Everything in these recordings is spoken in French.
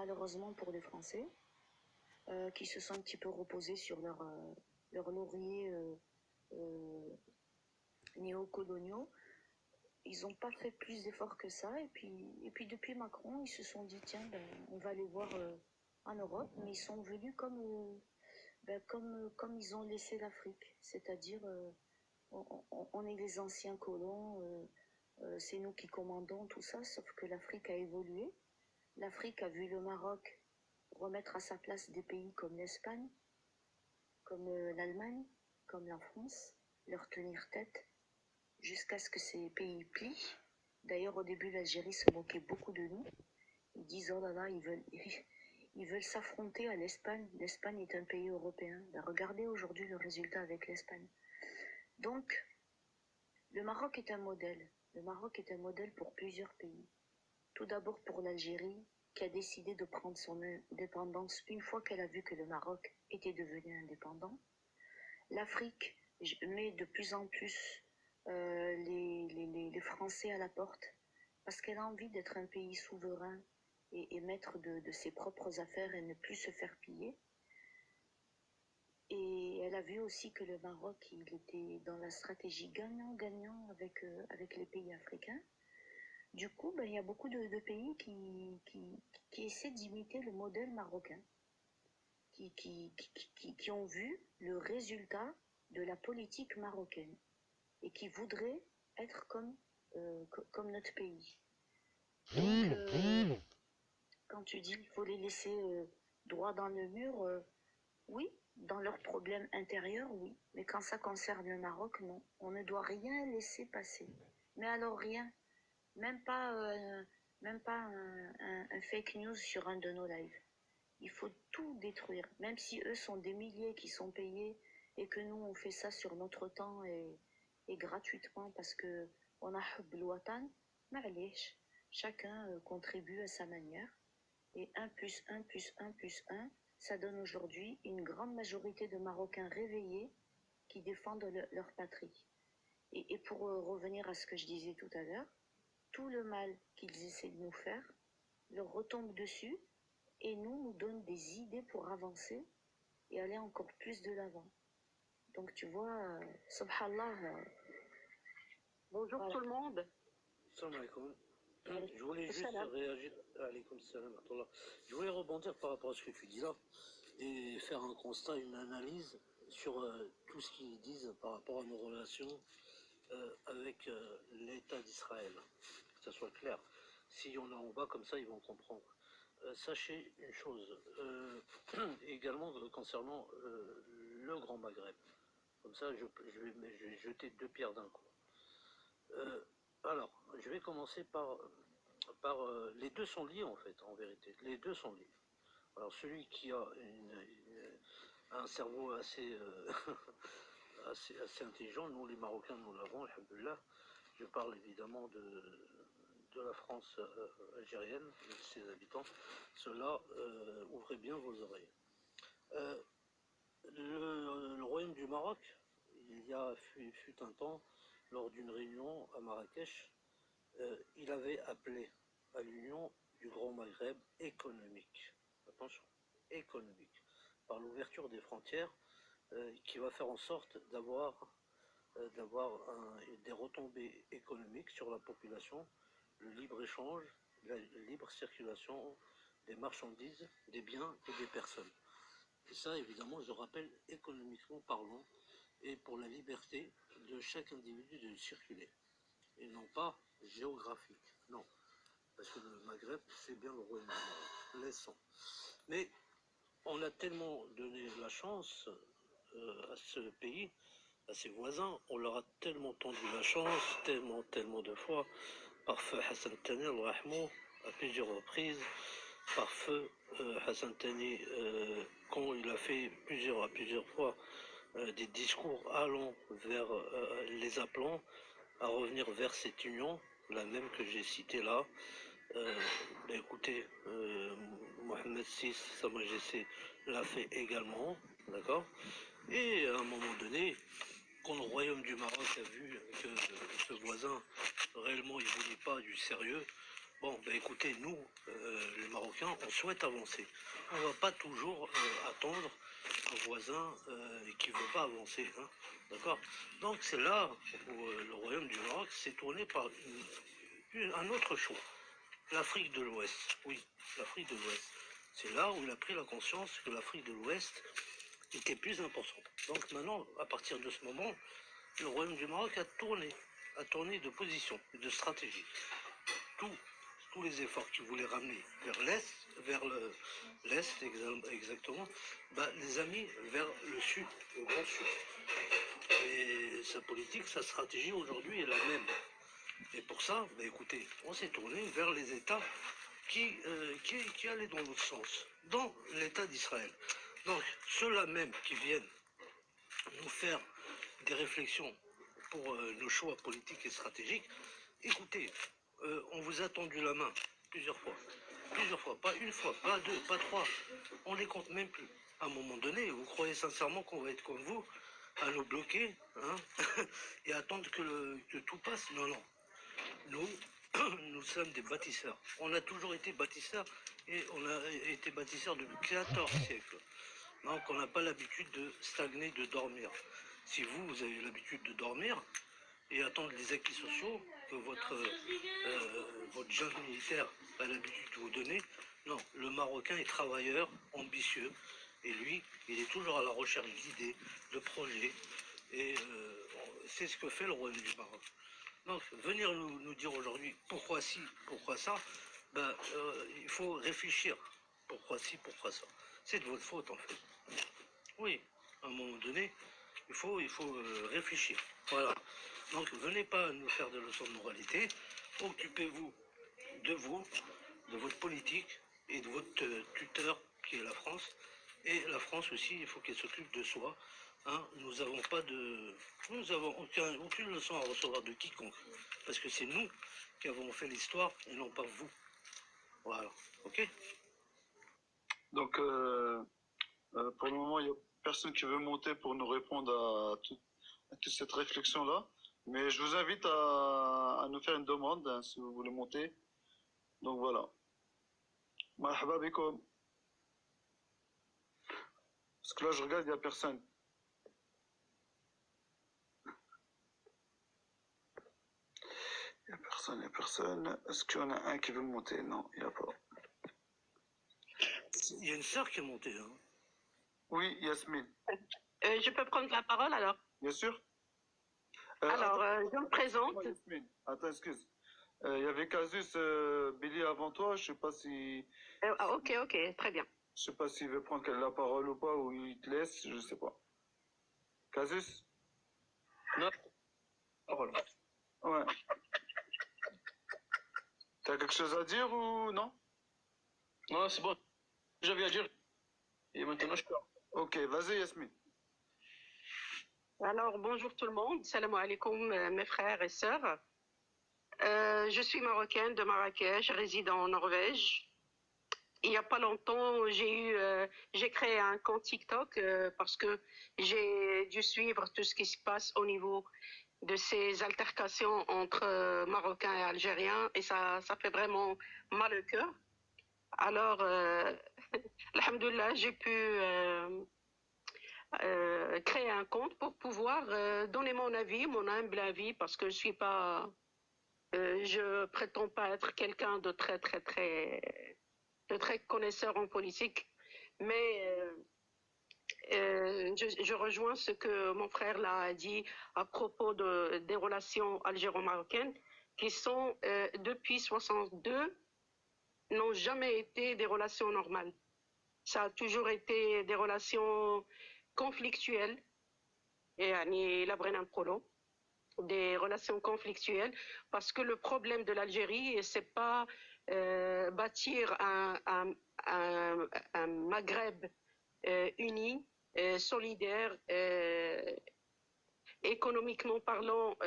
malheureusement pour les Français, qui se sont un petit peu reposés sur leur laurier néocoloniaux. Ils n'ont pas fait plus d'efforts que ça. Et puis depuis Macron, ils se sont dit, tiens, ben, on va aller voir en Europe, mais ils sont venus comme ils ont laissé l'Afrique. C'est-à-dire, on est les anciens colons, c'est nous qui commandons tout ça, sauf que l'Afrique a évolué. L'Afrique a vu le Maroc remettre à sa place des pays comme l'Espagne, comme l'Allemagne, comme la France, leur tenir tête jusqu'à ce que ces pays plient. D'ailleurs, au début, l'Algérie se moquait beaucoup de nous. Ils disent, oh là là, ils veulent s'affronter à l'Espagne. L'Espagne est un pays européen. Ben, regardez aujourd'hui le résultat avec l'Espagne. Donc, le Maroc est un modèle. Le Maroc est un modèle pour plusieurs pays. Tout d'abord pour l'Algérie, qui a décidé de prendre son indépendance une fois qu'elle a vu que le Maroc était devenu indépendant. L'Afrique met de plus en plus les Français à la porte parce qu'elle a envie d'être un pays souverain et maître de ses propres affaires et ne plus se faire piller. Et elle a vu aussi que le Maroc, il était dans la stratégie gagnant-gagnant avec les pays africains. Du coup, ben, il y a beaucoup de pays qui essaient d'imiter le modèle marocain, qui ont vu le résultat de la politique marocaine et qui voudraient être comme notre pays. Donc, quand tu dis qu'il faut les laisser droit dans le mur, oui, dans leurs problèmes intérieurs, oui. Mais quand ça concerne le Maroc, non. On ne doit rien laisser passer. Mais alors rien. Même pas un fake news sur un de nos lives. Il faut tout détruire. Même si eux sont des milliers qui sont payés et que nous, on fait ça sur notre temps et gratuitement parce que on a hubb al-watan, معليش. Chacun contribue à sa manière. Et 1 plus 1 plus 1 plus 1, ça donne aujourd'hui une grande majorité de Marocains réveillés qui défendent leur patrie. Et pour revenir à ce que je disais tout à l'heure, tout le mal qu'ils essaient de nous faire leur retombe dessus et nous donnent des idées pour avancer et aller encore plus de l'avant. Donc tu vois, subhanallah. Bonjour voilà. Tout le monde. Salam alaikum. Je voulais juste réagir. Je voulais rebondir par rapport à ce que tu dis là et faire un constat, une analyse sur tout ce qu'ils disent par rapport à nos relations avec l'État d'Israël. Que ça soit clair. Si on est en bas comme ça, ils vont comprendre. Sachez une chose, également concernant le Grand Maghreb. Comme ça, je vais jeter 2 pierres d'un coup. Alors, je vais commencer par les deux sont liés en fait, en vérité. Les deux sont liés. Alors, celui qui a un cerveau assez, assez intelligent, nous les Marocains, nous l'avons, alhamdoulilah. Je parle évidemment de la France algérienne, de ses habitants. Cela, ouvrez bien vos oreilles. Le royaume du Maroc, il y a fut un temps, lors d'une réunion à Marrakech, il avait appelé à l'union du Grand Maghreb économique. Attention, économique. Par l'ouverture des frontières, qui va faire en sorte d'avoir des retombées économiques sur la population, le libre-échange, la libre circulation des marchandises, des biens et des personnes. Et ça, évidemment, je rappelle, économiquement parlant, et pour la liberté de chaque individu de circuler. Et non pas géographique, non. Parce que le Maghreb, c'est bien le royaume du Maroc, laissons. Mais on a tellement donné la chance à ce pays, à ses voisins, on leur a tellement tendu la chance, tellement de fois, par feu Hassan Tani, à plusieurs reprises, par feu Hassan Tani, quand il a fait à plusieurs fois des discours allant vers les appelant à revenir vers cette union, la même que j'ai citée là. Écoutez, Mohamed VI, Sa Majesté, l'a fait également, d'accord. Et à un moment donné, quand le royaume du Maroc a vu que ce voisin, réellement, il ne voulait pas du sérieux, Bon, ben écoutez, nous, les Marocains, on souhaite avancer. On ne va pas toujours attendre un voisin qui ne veut pas avancer. Hein, d'accord? Donc c'est là où le Royaume du Maroc s'est tourné par un autre choix. L'Afrique de l'Ouest. Oui, l'Afrique de l'Ouest. C'est là où il a pris la conscience que l'Afrique de l'Ouest était plus importante. Donc maintenant, à partir de ce moment, le Royaume du Maroc a tourné de position, de stratégie. Tous les efforts qu'ils voulaient ramener vers l'Est, exactement, bah, les a mis vers le Sud, le Grand Sud. Et sa politique, sa stratégie aujourd'hui est la même. Et pour ça, bah, écoutez, on s'est tourné vers les États qui allaient dans l'autre sens, dans l'État d'Israël. Donc, ceux-là même qui viennent nous faire des réflexions pour nos choix politiques et stratégiques, écoutez, on vous a tendu la main plusieurs fois, pas une fois, pas deux, pas trois, on les compte même plus. À un moment donné, vous croyez sincèrement qu'on va être comme vous, à nous bloquer, hein, et attendre que tout passe? Non, non. Nous, nous sommes des bâtisseurs. On a toujours été bâtisseurs, et on a été bâtisseurs depuis 14 siècles. Donc on n'a pas l'habitude de stagner, de dormir. Si vous avez l'habitude de dormir et attendre les acquis sociaux que votre jeune militaire a l'habitude de vous donner, non, le Marocain est travailleur, ambitieux, et lui, il est toujours à la recherche d'idées, de projets, et c'est ce que fait le Royaume du Maroc. Donc venir nous dire aujourd'hui pourquoi ci, pourquoi ça, ben, il faut réfléchir. Pourquoi ci, pourquoi ça. C'est de votre faute en fait. Oui, à un moment donné, il faut réfléchir. Voilà. Donc venez pas nous faire des leçons de moralité. Occupez-vous, de votre politique et de votre tuteur qui est la France. Et la France aussi, il faut qu'elle s'occupe de soi. Hein, nous avons aucune leçon à recevoir de quiconque. Parce que c'est nous qui avons fait l'histoire et non pas vous. Voilà. Ok? Donc, pour le moment, il n'y a personne qui veut monter pour nous répondre à toute cette réflexion-là. Mais je vous invite à nous faire une demande, hein, si vous voulez monter. Donc voilà. Marhaba bikoum. Parce que là, je regarde, il n'y a personne. Il n'y a personne. Est-ce qu'il y en a un qui veut monter? Non, il n'y a pas. Il y a une sœur qui est montée. Hein. Oui, Yasmine. Je peux prendre la parole alors? Bien sûr. Alors, je me présente. Yasmine. Attends, excuse. Il y avait Casus Billy avant toi, je sais pas si... Ok, très bien. Je sais pas s'il veut prendre la parole ou pas, ou il te laisse, je sais pas. Casus? Non. Parole. Ouais. T'as quelque chose à dire ou non? Non, c'est bon. J'avais à dire. Et maintenant, je peux. Ok, vas-y Yasmine. Alors, bonjour tout le monde. Salam alaikum, mes frères et sœurs. Je suis marocaine de Marrakech, je réside en Norvège. Il n'y a pas longtemps, j'ai créé un compte TikTok parce que j'ai dû suivre tout ce qui se passe au niveau de ces altercations entre Marocains et Algériens et ça fait vraiment mal au cœur. Alors, alhamdoulilah, j'ai pu créer un compte pour pouvoir donner mon avis, mon humble avis, parce que je prétends pas être quelqu'un de très connaisseur en politique, mais je rejoins ce que mon frère là a dit à propos des relations algéro-marocaines qui sont depuis 62 n'ont jamais été des relations normales. Ça a toujours été des relations conflictuelles et des relations conflictuelles parce que le problème de l'Algérie c'est pas bâtir un Maghreb uni, solidaire, économiquement parlant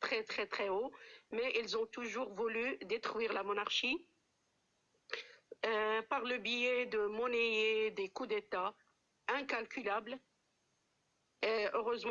très haut, mais ils ont toujours voulu détruire la monarchie par le biais de monnayer des coups d'État incalculables. Heureusement